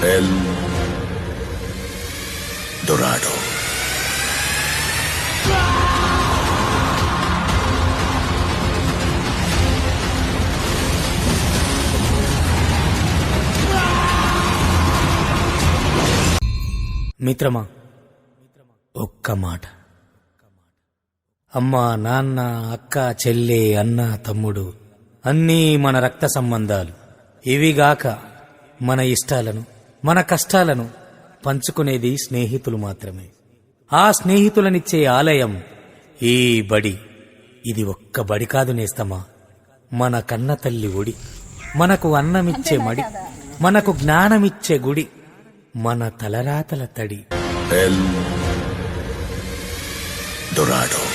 El Dorado. మిత్రమా, ఒక్క మాట. అమ్మ, నాన్న, అక్క, చెల్లె, అన్న, తమ్ముడు అన్నీ మన రక్త సంబంధాలు. ఇవిగాక మన ఇష్టాలను, మన కష్టాలను పంచుకునేది స్నేహితులు మాత్రమే. ఆ స్నేహితులనిచ్చే ఆలయం ఈ బడి. ఇది ఒక్క బడి కాదు నేస్తమా, మన కన్న తల్లి ఒడి. మనకు అన్నమిచ్చే మడి, మనకు జ్ఞానమిచ్చే గుడి, మన తలరాతల తడి. El Dorado.